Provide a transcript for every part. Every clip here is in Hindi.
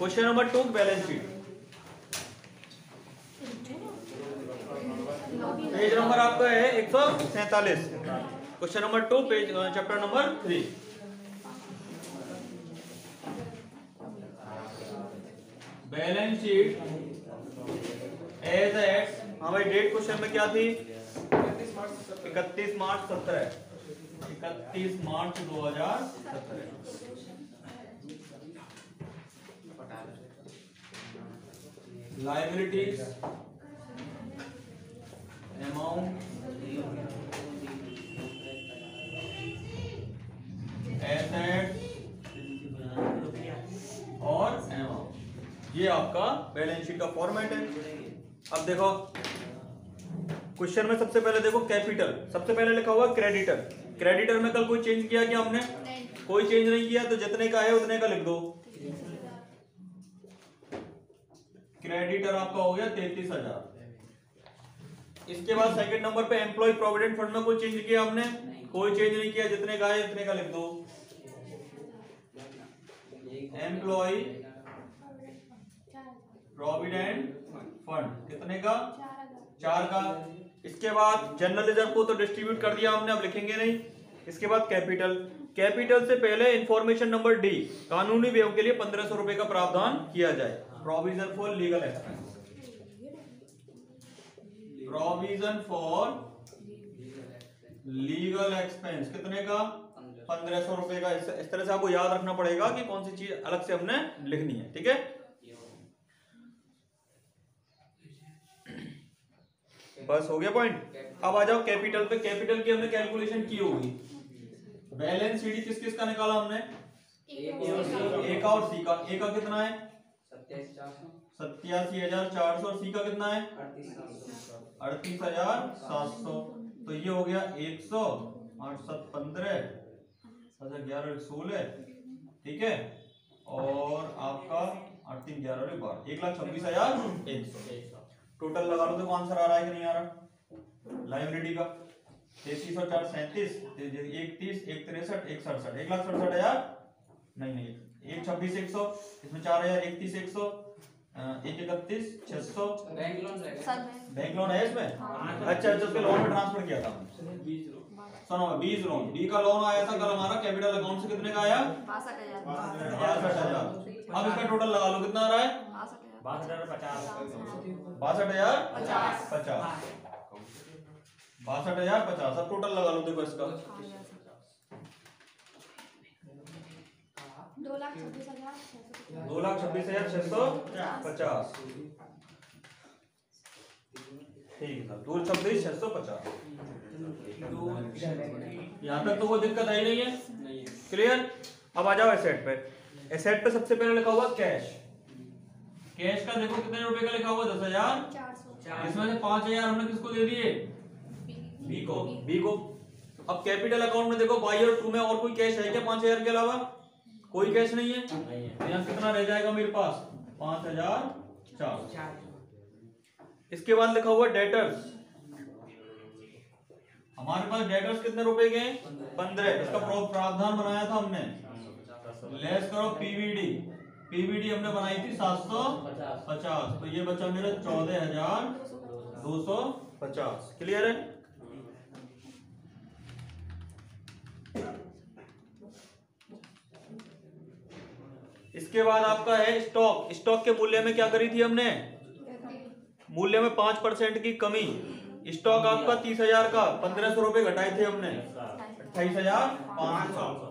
Question number 2 balance sheet, page number आपका है 147। Question number 2 page chapter number 3। Balance sheet as at, हाँ भाई डेट क्वेश्चन में क्या थी? 31 March 17, 31 March 2017। Liabilities amount asset और अमाउंट, ये आपका बैलेंस शीट का फॉर्मेट है। अब देखो क्वेश्चन में सबसे पहले देखो कैपिटल, सबसे पहले लिखा हुआ क्रेडिटर। क्रेडिटर में कल कोई चेंज किया क्या हमने? कोई चेंज नहीं किया, तो जितने का है उतने का लिख दो। क्रेडिटर आपका हो गया 33,000। इसके बाद सेकंड नंबर पे एम्प्लॉय प्रोविडेंट फंड में कोई चेंज किया हमने? कोई चेंज नहीं किया, जितने का है उतने का लिख दो। एम्प्लॉय प्रोविडेंट फंड कितने का? 4 का। इसके बाद जनरल रिजर्व को तो डिस्ट्रीब्यूट कर दिया हमने, अब लिखेंगे नहीं। इसके बाद कैपिटल, कैपिटल से पहले इंफॉर्मेशन नंबर डी, कानूनी व्ययों के लिए 1500 रुपए का प्रावधान किया जाए। Provision for legal expense, provision for legal expense कितने का? 1500 रुपए का। इस तरह से आपको याद रखना पड़ेगा कि कौन सी चीज अलग से हमने लिखनी है, ठीक है। बस हो गया पॉइंट। अब आ जाओ कैपिटल पे। कैपिटल की हमने कैलकुलेशन की होगी। बैलेंस शीट किस किस का निकाला हमने? ए का और सी का। ए का कितना है? 87,400 और सी का कितना है? 38,700। तो ये हो गया 100, 8 7 15, 11 16, ठीक है। और आपका 8 3 11 12, 1,26,100। टोटल लगा लो, देखो आंसर आ रहा है कि नहीं आ रहा? लायबिलिटी का 33 और 4 37, 1 30, 1 63, 1 67, 1,67,000 नहीं, 1 26 100, इसमें 4,000, 1 30 100, 1 31 600। बैंक लोन है इसमें? अच्छा, उसके लोन में ट्रांसफर किया था। सुनो 20 लोन, बी का लोन आया था कल हमारा कैपिटल अकाउंट से, कितने का आया? 62,000। अब इसका टोटल लगा लो, कितना आ रहा है? 62,050। 62,050। अब टोटल लगा लो, देखो इसका 2,26,650। ठीक है सर, 2,26,650। यहाँ तक तो कोई दिक्कत आई नहीं है, क्लियर। अब आ जाओ एसेट पे। एसेट पे सबसे पहले लिखा हुआ कैश। कैश का देखो कितने रुपए का लिखा हुआ? 10,000। इसमें से 5,000 हमने किसको दे दिए? बी को। अब कैपिटल अकाउंट में देखो बाई और 2 में और कोई कैश है क्या 5,000 के अलावा? कोई कैश नहीं है। तो यहाँ कितना रह जाएगा मेरे पास? 5,004। इसके बाद लिखा हुआ डेटर्स। हमारे पास डेटर्स कितने रुपए के? 15। इसका प्रावधान बनाया था हमने, लेस करो पीवीडी। पीवीडी हमने बनाई थी 750, तो ये बचा मेरा 14,250। क्लियर है? इसके बाद आपका है स्टॉक। स्टॉक के मूल्य में क्या करी थी हमने? मूल्य में 5% की कमी। स्टॉक आपका 30,000 का 1,500 रुपए घटाए थे हमने, 28,500।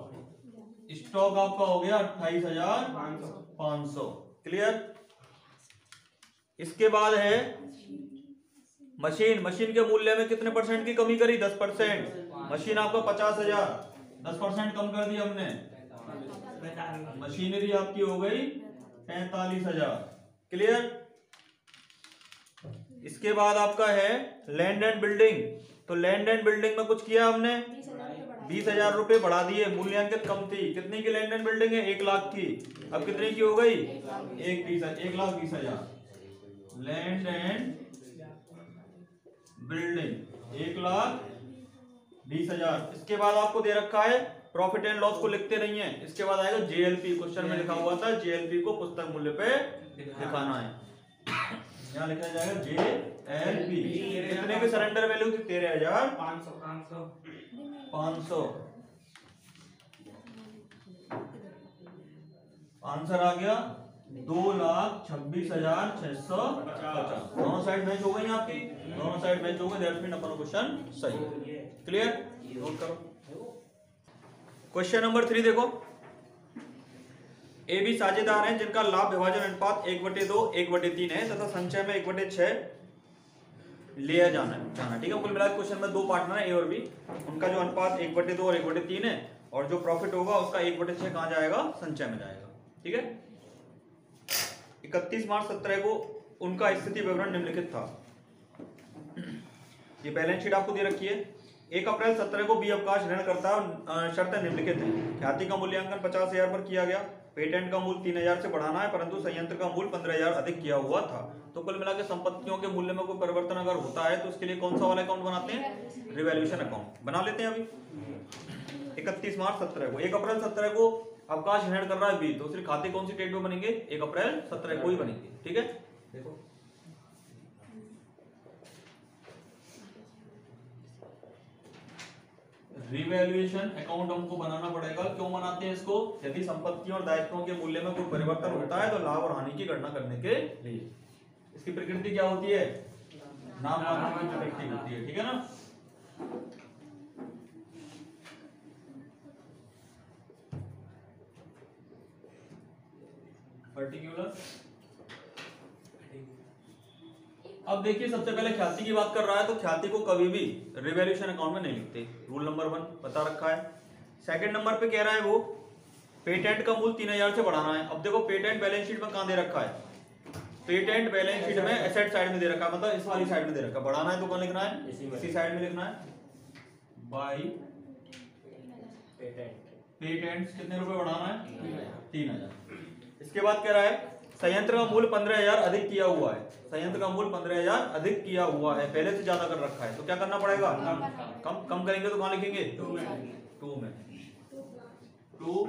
स्टॉक आपका हो गया 28,500। क्लियर। इसके बाद है मशीन। मशीन के मूल्य में कितने परसेंट की कमी करी? 10%। मशीन आपका 50,000, 10% कम कर दी हमने। मशीनरी आपकी हो गई 45,000। क्लियर। इसके बाद आपका है लैंड एंड बिल्डिंग। तो लैंड एंड बिल्डिंग में कुछ किया हमने? 20,000 रुपए बढ़ा दिए, मूल्यांकन कम थी। कितनी की लैंड एंड बिल्डिंग है? 1 लाख की। अब कितने की हो गई? 1,20,000। Land and building 1,20,000। इसके बाद आपको दे रखा है प्रॉफिट एंड लॉस को लिखते नहीं है, इसके बाद आएगा जेएलपी। क्वेश्चन में लिखा हुआ था जेएलपी को पुस्तक मूल्य पे दिखाना है। यहाँ लिखा जाएगा जेएलपी। कितने की सरेंडर वैल्यू थी? 13,500। आंसर आ गया 2,26,650। दोनों साइड मैच हो गई आपकी, दोनों साइड मैच हो गई, दैट्स मीन अपन क्वेश्चन सही। क्लियर? नोट करो। क्वेश्चन नंबर 3 देखो। ए बी साझेदार हैं जिनका लाभ विभाजन अनुपात 1/2 1/3 है तथा संचय में 1/6 लिया जाना है। ठीक है, कुल मिलाकर क्वेश्चन में 2 पार्टनर है ए और बी, उनका जो अनुपात 1/2 और 1/3 है, और जो प्रॉफिट होगा उसका 1/6 कहां जाएगा? संचय में जाएगा। ठीक है, 31 मार्च 17 को उनका स्थिति विवरण निम्नलिखित था। ये बैलेंस शीट आपको दे रखी है। 1 अप्रैल 17 को बी अवकाश ऋण करता है, शर्तें निम्नलिखित हैं। ख्याति का मूल्यांकन 50,000 पर किया गया, पेटेंट का मूल्य 3,000 से बढ़ाना है, परंतु संयंत्र का मूल्य 15,000 अधिक किया हुआ था। तो कुल मिलाकर संपत्तियों के मूल्य में कोई परिवर्तन अगर होता है तो उसके लिए कौन सा वाला अकाउंट बनाते हैं? रिवैल्यूएशन अकाउंट बना लेते हैं। अभी 31 मार्च 17 को, 1 अप्रैल 17 को अवकाश ऋण कर रहा है बी, तो उसके खाते कौन सी डेट में बनेंगे? 1 अप्रैल 17 को ही बनेंगे। ठीक है, देखो रिवैल्यूएशन अकाउंट हमको बनाना पड़ेगा। क्यों बनाते हैं इसको? यदि संपत्तियों और दायित्वों के मूल्य में कोई परिवर्तन होता है तो लाभ और हानि की गणना करने के लिए। इसकी प्रकृति क्या होती है? नाम मात्र की प्रकृति होती है। ठीक है ना? पर्टिकुलर। अब देखिए, सबसे पहले ख्याति की बात कर रहा है तो ख्याति को कभी भी रिवैल्यूएशन अकाउंट में नहीं लिखते, रूल नंबर 1 बता रखा है। सेकंड नंबर पे कह रहा है वो पेटेंट का मूल्य 3,000 से बढ़ाना है। अब देखो पेटेंट बैलेंस शीट में कहां दे रखा है? पेटेंट बैलेंस शीट में एसेट साइड में दे रखा है, मतलब इस वाली साइड में दे रखा है। बढ़ाना है तो कौन लिखना है? इसी साइड में लिखना है, बाई पेटेंट्स। कितने रुपए बढ़ाना है? 3,000। इसके बाद कह रहा है संयंत्र का मूल्य 15,000 अधिक किया हुआ है। संयंत्र का मूल्य 15,000 अधिक किया हुआ है, पहले से ज्यादा कर रखा है, तो क्या करना पड़ेगा? कम करेंगे तो कहां लिखेंगे? 2 में। 2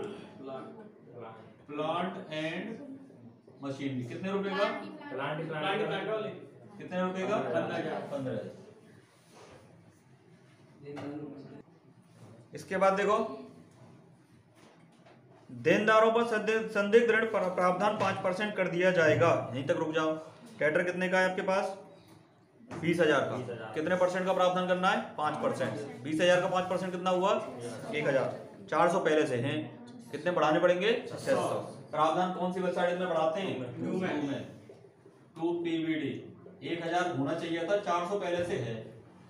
प्लांट एंड मशीनरी। कितने रुपए का? कितने रुपए का? 15,000। इसके बाद देखो देनदारों पर संदिग्ध ऋण प्रावधान 5% कर दिया जाएगा। यहीं तक रुक जाओ। कैटर कितने का है आपके पास? 20,000 का। कितने परसेंट का प्रावधान करना है? 5%। 20,000 का 5% कितना हुआ? 1,000। 400 पहले से हैं, कितने बढ़ाने पड़ेंगे? 600। प्रावधान कौन सी वेबसाइट में बढ़ाते हैं? 2 में। 2 पीवीडी 1,000 होना चाहिए था, 400 पहले से है,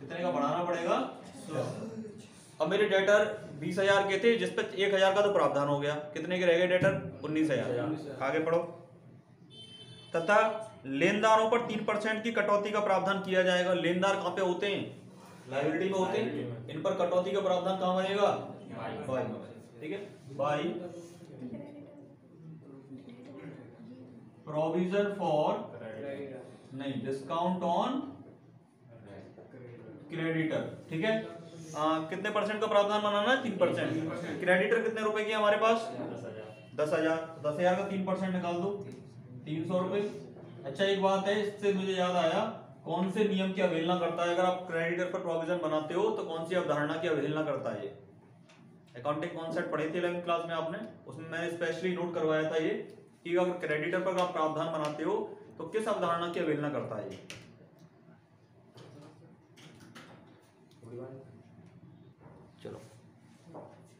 कितने का बढ़ाना पड़ेगा? 600। अब मेरे डेटर 20,000 के थे, जिस पे 1,000 का तो प्रावधान हो गया, कितने के रह गए डेटर? 19,000। आगे पढ़ो। तथा लेनदारों पर 3% की कटौती का प्रावधान किया जाएगा। लेनदार कहां पे होते हैं? लायबिलिटी में होते हैं। इन पर कटौती का प्रावधान कहां बनेगा? बाई में। ठीक है, बाई प्रोविजन फॉर नहीं डिस्काउंट ऑन क्रेडिटर। ठीक है, कितने परसेंट का प्रावधान बनाना है? 3%। क्रेडिटर कितने रुपए की हमारे पास? 10,000। 10,000 का 3% निकाल दो, 300 रुपए। अच्छा, एक बात है, इससे मुझे याद आया, कौन से नियम की अवहेलना करता है? अगर आप क्रेडिटर पर प्रोविजन बनाते हो तो कौन सी अवधारणा की अवहेलना करता है? अकाउंटिंग कॉन्सेप्ट पढ़े थे 11वीं क्लास में आपने, उसमें मैंने स्पेशली नोट करवाया था ये कि अगर क्रेडिटर पर आप प्रावधान बनाते हो तो किस अवधारणा की अवहेलना करता है? चलो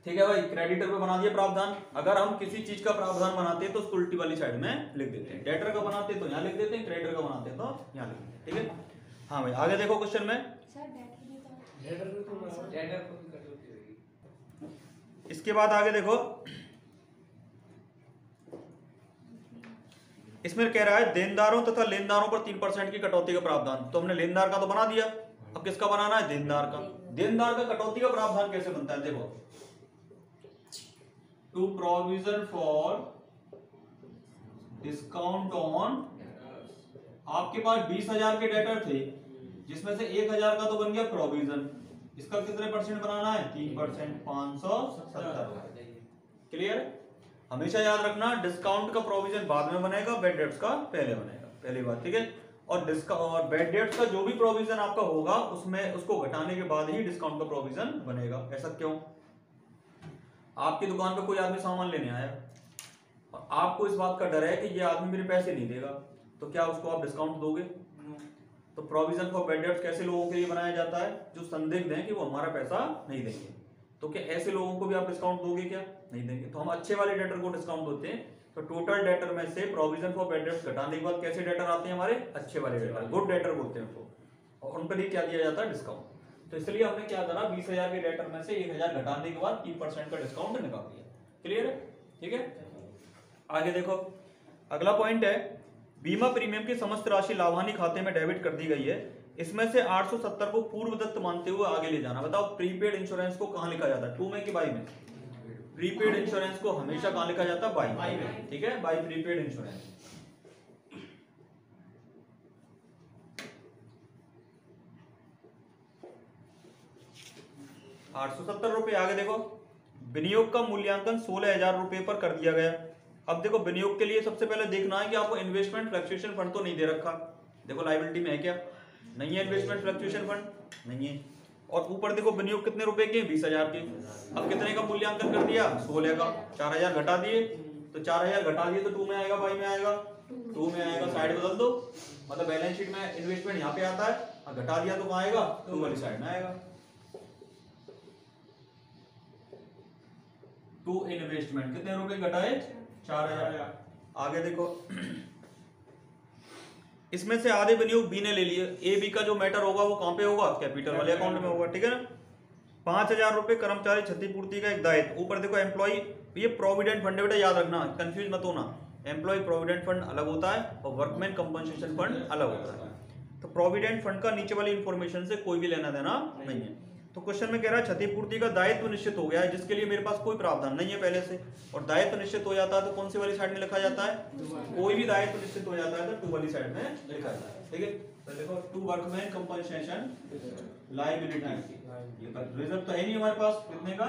ठीक है भाई, क्रेडिटर पे बना दिया प्रावधान। अगर हम किसी चीज का प्रावधान बनाते हैं तो उसको उल्टी वाली साइड में लिख देते हैं। डेटर का बनाते हैं तो यहाँ लिख देते हैं, क्रेडिटर का बनाते हैं तो यहाँ लिख देते हैं। ठीक है, हाँ भाई आगे देखो क्वेश्चन में। इसके बाद आगे देखो, इसमें कह रहा है देनदारों तथा लेनदारों पर 3% की कटौती का प्रावधान। तो हमने लेनदार का तो बना दिया, अब किसका बनाना है? देनदार का। देनदार का कटौती का प्रावधान कैसे बनता है? देखो, to provision for discount on, आपके पास 20,000 के डेटर थे, जिसमें से 1,000 का तो बन गया प्रोविजन, इसका कितने परसेंट बनाना है? 3%, 570। क्लियर? हमेशा याद रखना डिस्काउंट का प्रोविजन बाद में बनेगा, बैड डेट्स का पहले बनेगा, पहली बात, ठीक है। और बैड डेट्स का जो भी प्रोविजन आपका होगा उसमें उसको घटाने के बाद ही डिस्काउंट का प्रोविजन बनेगा। ऐसा क्यों? आपकी दुकान पे कोई आदमी सामान लेने आया और आपको इस बात का डर है कि ये आदमी मेरे पैसे नहीं देगा, तो क्या उसको आप डिस्काउंट दोगे? तो प्रोविजन फॉर बैड डेट्स कैसे लोगों के लिए बनाया जाता है? जो संदिग्ध हैं कि वो हमारा पैसा नहीं देंगे। तो क्या ऐसे लोगों को भी आप डिस्काउंट दोगे? क्या नहीं देंगे। तो हम अच्छे वाले डेटर को डिस्काउंट देते हैं। तो टोटल डेटर में से प्रोविजन फॉर बैड डेट्स घटाने के बाद कैसे डेटर आते हैं? हमारे अच्छे वाले डेटर, गुड डेटर बोलते हैं उनको, और उन पर ही क्या दिया जाता है? डिस्काउंट। तो इसलिए हमने क्या करा, 20,000 के डेटर में से 1,000 घटाने के बाद 3% का डिस्काउंट निकाल दिया। क्लियर है? ठीक है, आगे देखो, अगला पॉइंट है बीमा प्रीमियम की समस्त राशि लाभानी खाते में डेबिट कर दी गई है, इसमें से 870 को पूर्व दत्त मानते हुए आगे ले जाना। बताओ प्रीपेड इंश्योरेंस को कहां लिखा जाता है? 2 में कि बाई में? प्रीपेड इंश्योरेंस को हमेशा कहां लिखा जाता है? बाई में, ठीक है, बाई प्रीपेड इंश्योरेंस। ₹870। आगे देखो, विनियोग का मूल्यांकन 16,000 रुपए पर कर दिया गया। अब देखो विनियोग के लिए सबसे पहले देखना है कि आपको इन्वेस्टमेंट फ्लक्चुएशन फंड तो नहीं दे रखा। देखो लायबिलिटी में है क्या? नहीं है इन्वेस्टमेंट फ्लक्चुएशन फंड, नहीं है। और ऊपर देखो विनियोग कितने रुपए के? 20,000 के। अब कितने का मूल्यांकन कर दिया? 16 का। 4,000 घटा दिए, तो 4,000 घटा दिए तो 2 में आएगा, बाई में आएगा? 2 में आएगा, साइड बदल दो, मतलब बैलेंस शीट में इन्वेस्टमेंट यहाँ पे आता है, और घटा दिया तो कहाँ आएगा? 2 वाली साइड में आएगा। टू इन्वेस्टमेंट कितने रुपए घटाए? 4,000। आगे देखो, इसमें से आधे विनियोग बी ने ले लिए। ए बी का जो मैटर होगा वो कहां पे होगा? कैपिटल वाले अकाउंट में होगा, ठीक है ना। 5,000 रुपए कर्मचारी क्षतिपूर्ति का एक दायित्व। ऊपर देखो एम्प्लॉय, ये प्रोविडेंट फंड है बेटा, याद रखना, कंफ्यूज मत होना। एम्प्लॉय प्रोविडेंट फंड अलग होता है और वर्कमैन कंपनसेशन फंड अलग होता है। तो प्रोविडेंट फंड का नीचे वाली इंफॉर्मेशन से कोई भी लेना देना नहीं है। तो क्वेश्चन में कह रहा है क्षतिपूर्ति का दायित्व निश्चित हो गया है, जिसके लिए मेरे पास कोई प्रावधान नहीं है पहले से, और दायित्व निश्चित हो जाता है तो कौन सी वाली साइड में लिखा जाता है? कोई भी दायित्व निश्चित हो जाता है तो 2 वाली साइड में लिखा जाता है, ठीक है। तो देखो, टू वर्कमैन कंपनसेशन लायबिलिटी, ये रिजर्व तो है नहीं हमारे पास, कितने का?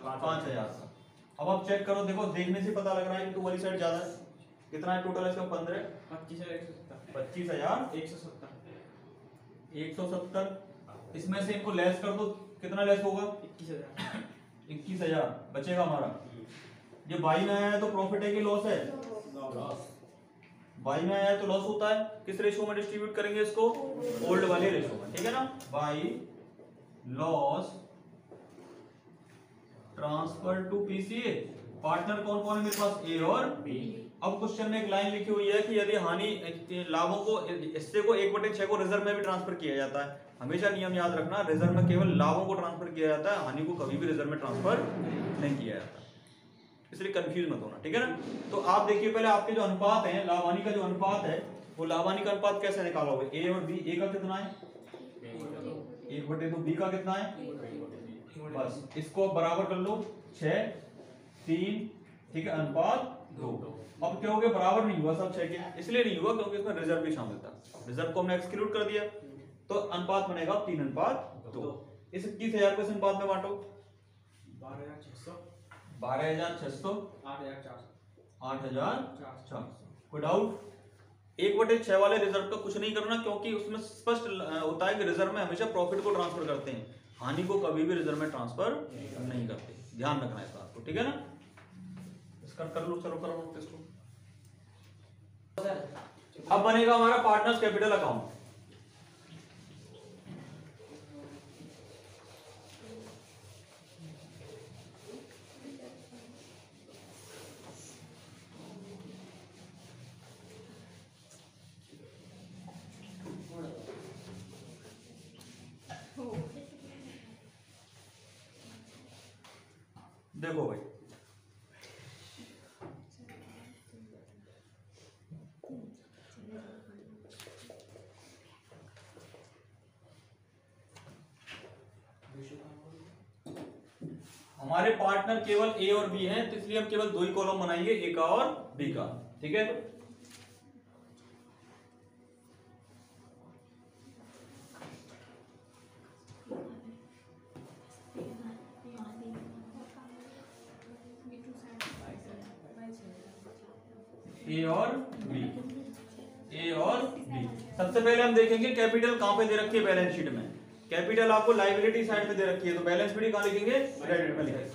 5,000 का। अब आप चेक करो, देखो देखने से पता लग रहा है कि 2 वाली साइड ज्यादा है। कितना है टोटल इसका? 15, 25,000 170। इसमें से इनको लेस कर दो, कितना लेस होगा? 21,000 बचेगा हमारा। ये बाई में आया है तो प्रॉफिट है कि लॉस है? बाई में आया है तो लॉस होता है। किस रेशो में डिस्ट्रीब्यूट करेंगे इसको? ओल्ड वाले रेशो में, ठीक है ना। By loss transfer to PCA. Partner कौन कौन है मेरे पास? ए और बी। अब क्वेश्चन में एक लाइन लिखी हुई है कि यदि हानि लाभों को हिस्से को 1/6 को रिजर्व में भी ट्रांसफर किया जाता है। हमेशा नियम याद रखना, रिजर्व में केवल लाभों को ट्रांसफर किया जाता है, हानि को कभी भी रिजर्व में ट्रांसफर नहीं किया जाता, इसलिए कंफ्यूज मत होना, ठीक है ना। तो आप देखिए पहले आपके जो अनुपात है, लाभ हानि का जो अनुपात है, वो लाभ हानि का अनुपात कैसे निकालोगे? ए और बी, ए का कितना है? 1/2, बी का कितना है? बस इसको बराबर कर लो, 6, 3, ठीक है, अनुपात 2। अब क्या हो गया? बराबर नहीं हुआ सब 6 के, इसलिए नहीं हुआ क्योंकि इसमें रिजर्व भी शामिल था, रिजर्व को हमने एक्सक्लूड कर दिया, तो अनुपात बनेगा 3:2। इस 21,000 को इस अनुपात में बांटो, 12,600, 8,400। कोई डाउट? 1/6 वाले रिजर्व का कुछ नहीं करना, क्योंकि उसमें स्पष्ट होता है कि रिजर्व में हमेशा प्रॉफिट को ट्रांसफर करते हैं, हानि को कभी भी रिजर्व में ट्रांसफर नहीं करते, ध्यान रखना है इस बात को, ठीक है ना। इसका कर लो, चलो करो इसको। अब बनेगा हमारा पार्टनर्स कैपिटल अकाउंट। देखो भाई, हमारे पार्टनर केवल ए और बी हैं, तो इसलिए हम केवल 2 ही कॉलम बनाएंगे, ए का और बी का, ठीक है। ए और बी, ए और बी। सबसे पहले हम देखेंगे कैपिटल कहां पे दे रखी है बैलेंस शीट में। कैपिटल आपको लायबिलिटी साइड में दे रखी है, तो बैलेंस शीट कहां लिखेंगे? क्रेडिट में लिखेंगे।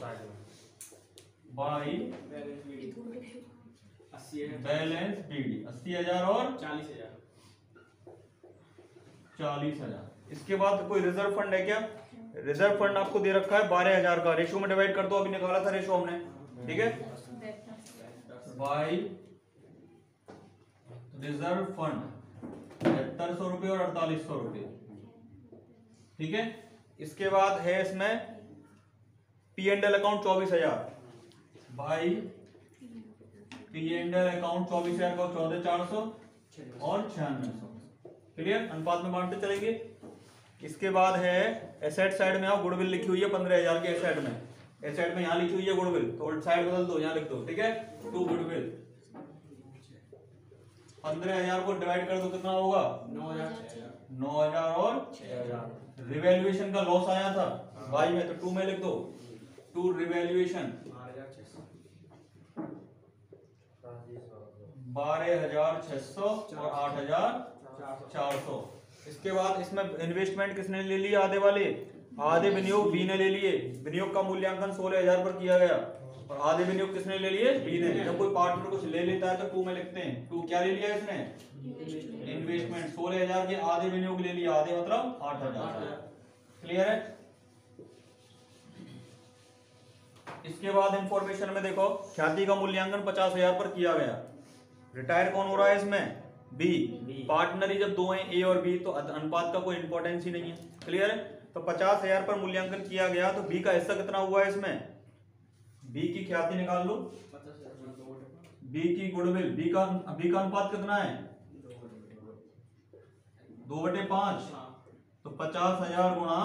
बाई बैलेंस बीडी 80,000 और 40,000। इसके बाद कोई रिजर्व फंड है क्या? रिजर्व फंड आपको दे रखा है 12,000 का। रेशियो में डिवाइड कर दो, अभी निकाला था रेशियो हमने, ठीक है। बाई रिजर्व फंड 7300 रुपये और 4800 रुपये, ठीक है। इसके बाद है इसमें P and L account 24,000 by P and L account 24,000 का 14,400 और 9600। क्लियर? अनुपात में बांटते चलेंगे। इसके बाद है एसेट साइड में आओ, गुडविल लिखी हुई है 15,000 के एसेट में। एसेट में यहाँ लिखी हुई है गुडविल, तो साइड बदल दो, यहाँ लिख दो, ठीक है। टू गुडविल 15,000 को डिवाइड कर दो, कितना होगा? 9,000 और 6,000। रिवैल्यूएशन का लॉस आया था बाई में, तो 2 में लिख दो। टू रिवैल्यूएशन 12,600 और 8,400। इसके बाद इसमें इन्वेस्टमेंट किसने ले लिया? आधे वाले, आधे विनियोग बी ने ले लिए। विनियोग का मूल्यांकन 16,000 पर किया गया और आधे विनियोग किसने ले लिए? बी ने। जब कोई पार्टनर कुछ ले लेता है तो 2 में लिखते हैं। 2 क्या ले लिया इसने? इन्वेस्टमेंट। 16,000 के आधे विनियोग ले लिया, आधे मतलब 8,000। क्लियर है? इसके बाद इंफॉर्मेशन में देखो, ख्याति का मूल्यांकन 50,000 पर किया गया। रिटायर कौन हो रहा है इसमें? बी। पार्टनरी जब दो हैं, ए और बी, तो अनुपात का कोई इंपॉर्टेंस ही नहीं है। क्लियर है? तो 50,000 पर मूल्यांकन किया गया, तो बी का हिस्सा कितना हुआ है इसमें? बी की ख्याति निकाल लो, बी की गुडविल, बी का अनुपात कितना है? 2/5। तो 50,000 गुणा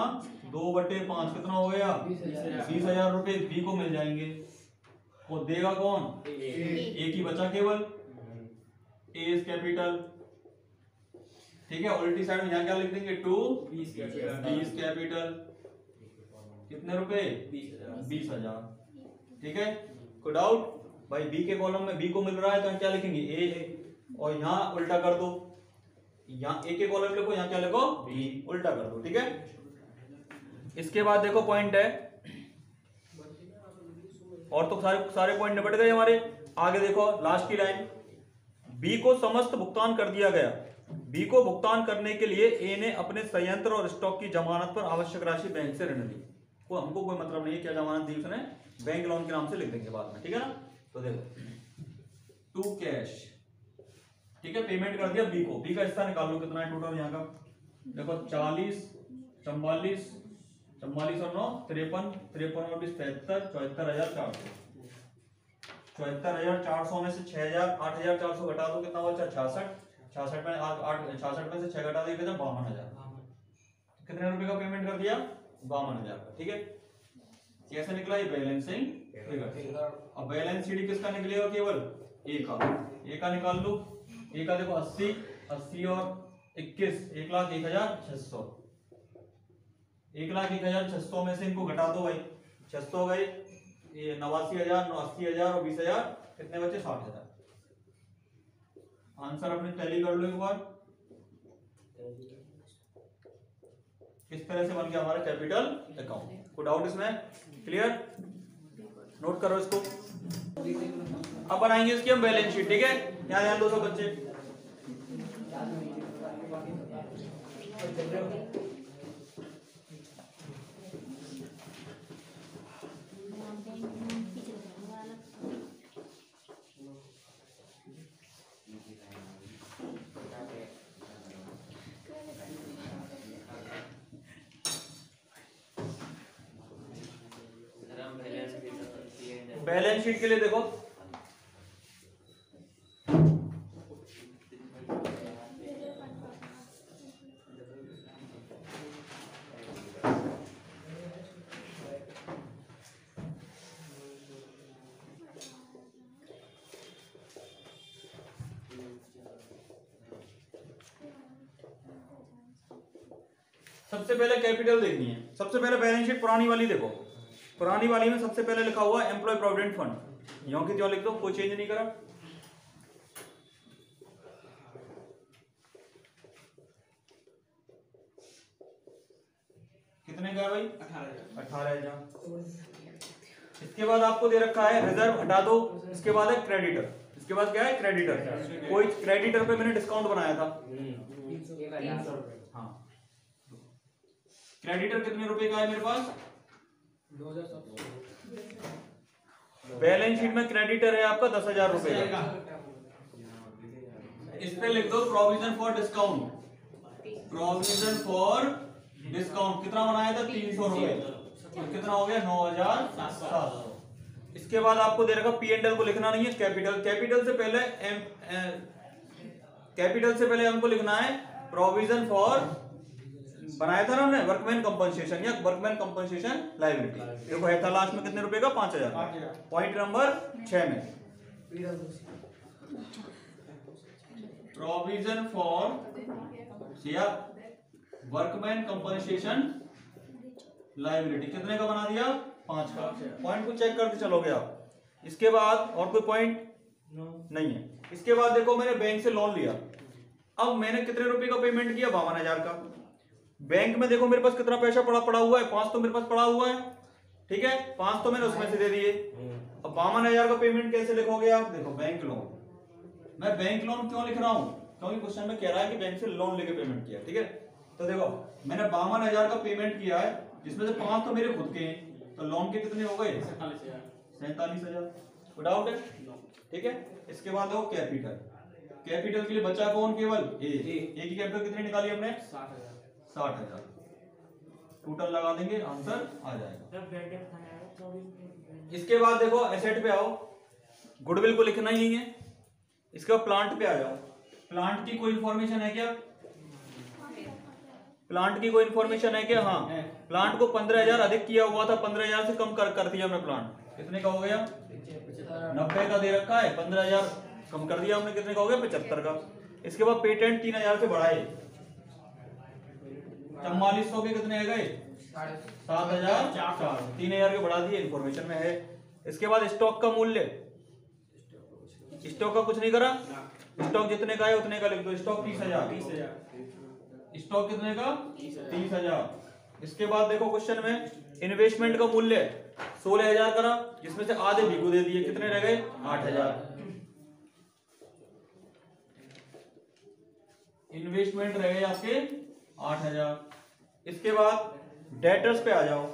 2/5 कितना हो गया? 20,000 रुपए बी को मिल जाएंगे। वो देगा कौन? ए की बचा केवल, ए इज कैपिटल, ठीक है। उल्टी साइड में यहाँ क्या लिख देंगे? 2 बी इज कैपिटल। कितने रुपए? 20,000, ठीक है। कोई डाउट? भाई बी के कॉलम में बी को मिल रहा है तो हम क्या लिखेंगे? ए, और यहाँ उल्टा कर दो, यहाँ ए के कॉलम लिखो, यहाँ क्या लिखो? बी, उल्टा कर दो, ठीक है। इसके बाद देखो पॉइंट है, और तो सारे पॉइंट निपट गए हमारे। आगे देखो लास्ट की लाइन, बी को समस्त भुगतान कर दिया गया। बी को भुगतान करने के लिए ए ने अपने संयंत्र और स्टॉक की जमानत पर आवश्यक राशि बैंक से ऋण ली। को हमको कोई मतलब नहीं है क्या जमानत दी उसने, बैंक लोन के नाम से लिख देंगे बाद में, ठीक है ना। तो देखो टू कैश, ठीक है, पेमेंट कर दिया बी को। बी का हिस्सा निकाल लो, कितना है टोटल यहाँ का? देखो 40, 44, 44 और 9 53, 53 और 20 73, 74,400। 74,400 में से 6,000 8,400 घटा दो, कितना बचा? 66। 66 में 66 में से 6 घटा देंगे तो 52,000। कितने रुपए का पेमेंट कर दिया? 52,000 का, ठीक है। कैसे निकला ये? Balancing figure. अब बैलेंस शीट किसका निकलेगा? केवल ए का। ए का निकाल लो। ए का देखो 80, 80 और 21, 1,01,600। 1,01,600 में से इनको घटा दो भाई, 600 गए, ये 89,000, 80,000 और 20,000, कितने बचे? 60,000। आंसर अपने टैली कर लो एक बार। किस तरह से बन गया हमारा कैपिटल अकाउंट? कोई डाउट इसमें? क्लियर? नोट करो इसको। अब बनाएंगे इसकी हम बैलेंस शीट, ठीक है। यहाँ ध्यान दो सब बच्चे। बैलेंस शीट के लिए देखो, सबसे पहले कैपिटल देखनी है। सबसे पहले बैलेंस शीट पुरानी वाली देखो। पुरानी वाली में सबसे पहले लिखा हुआ एम्प्लॉय प्रोविडेंट फंड, यों की त्यों लिख दो, कोई चेंज नहीं करा। कितने का है भाई? 18,000। इसके बाद आपको दे रखा है रिजर्व, हटा दो। इसके बाद है क्रेडिटर। इसके बाद क्या है? क्रेडिटर। कोई क्रेडिटर पे मैंने डिस्काउंट बनाया था। हाँ, क्रेडिटर कितने रुपए का है मेरे पास? 2700। बैलेंस शीट में क्रेडिटर है आपका 10,000 रुपए का। इस पे लिख दो provision for discount. Provision for discount कितना बनाया था? 300 रुपए। तो कितना हो गया? 9,700। इसके बाद आपको दे रखा पी एंड एल को लिखना नहीं है, कैपिटल। कैपिटल से पहले हमको लिखना है प्रोविजन फॉर, बनाया था ना हमने, वर्कमैन कंपनसेशन या वर्कमैन कंपनसेशन लायबिलिटी। देखो है था लास्ट में कितने रुपए का? 5,000। पॉइंट नंबर 6 में प्रोविजन फॉर या वर्कमैन कंपनसेशन लायबिलिटी कितने का बना दिया? 5 का। पॉइंट को चेक करते चलोगे आप। इसके बाद और कोई पॉइंट नहीं है। इसके बाद देखो मैंने बैंक से लोन लिया। अब मैंने कितने रुपए का पेमेंट किया? 52,000 का। बैंक में देखो मेरे पास कितना पैसा पड़ा हुआ है? 5 तो मेरे पास पड़ा हुआ है, ठीक है। 5 तो मैंने उसमें से दे दिए। अब 52,000 का पेमेंट कैसे लिखोगे आप? देखो बैंक लोन। मैं बैंक लोन क्यों लिख रहा हूं? क्योंकि क्वेश्चन में कह रहा है कि बैंक से लोन लेके पेमेंट किया, ठीक है। तो देखो मैंने 52,000 का पेमेंट किया है, जिसमें से 5 तो मेरे खुद के हैं, तो लोन के कितने हो गए? 47,000। कोई डाउट है? ठीक है। इसके बाद देखो कैपिटल। कैपिटल के लिए बचा कौन? केवल ए की कैपिटल कितनी निकाली हमने? 60,000। टोटल लगा देंगे, आंसर आ जाएगा। इसके बाद देखो एसेट पे आओ। गुडविल को लिखना ही नहीं है। इसके बाद प्लांट पे आ जाओ। प्लांट की कोई इंफॉर्मेशन है क्या? प्लांट की कोई इंफॉर्मेशन है क्या? हाँ, प्लांट को 15,000 अधिक किया हुआ था, 15,000 से कम कर दिया हमने। प्लांट कितने का हो गया? 90 का दे रखा है, 15,000 कम कर दिया हमने। कितने का हो गया? 75 का। इसके बाद पेटेंट 3,000 से बढ़ाए, 4400 के कितने गए? 7,400। 3,000 के बढ़ा दिए, इंफॉर्मेशन में है। इसके बाद स्टॉक का मूल्य, स्टॉक का कुछ नहीं करा। स्टॉक जितने का है उतने का लिख दो। स्टॉक 30,000। स्टॉक कितने का? 30,000। इसके बाद देखो क्वेश्चन में इन्वेस्टमेंट का मूल्य 16,000 करा, जिसमें से आधे भिगू दे दिए। कितने रह गए? 8,000। इन्वेस्टमेंट रह गए आपके 8,000। इसके बाद डेटर्स पे आ जाओ।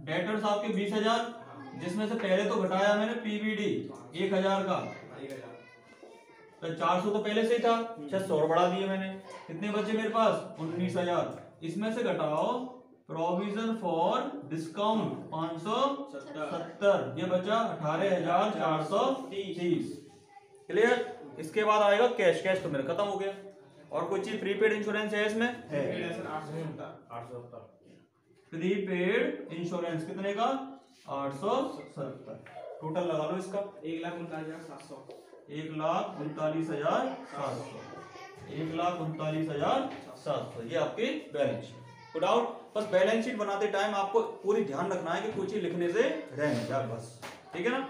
डेटर्स आपके 20,000, जिसमें से पहले तो घटाया मैंने पीवीडी 1,000 का, तो 400 तो पहले से ही था, 600 और बढ़ा दिए मैंने। कितने बचे मेरे पास? 19,000। इसमें से घटाओ प्रोविजन फॉर डिस्काउंट 570, ये बचा 18,430। क्लियर। इसके बाद आएगा कैश। कैश तो मेरा खत्म हो गया। और कोई चीज प्रीपेड इंश्योरेंस है इसमें? है। प्रीपेड इंश्योरेंस कितने का? 870। टोटल लगा लो इसका 1,39,700। 1,39,700। 1,39,700 ये आपकी बैलेंस शीट। Good out. बस बैलेंस शीट बनाते टाइम आपको पूरी ध्यान रखना है कि कोई चीज लिखने से रह नहीं जाए, बस। ठीक है ना।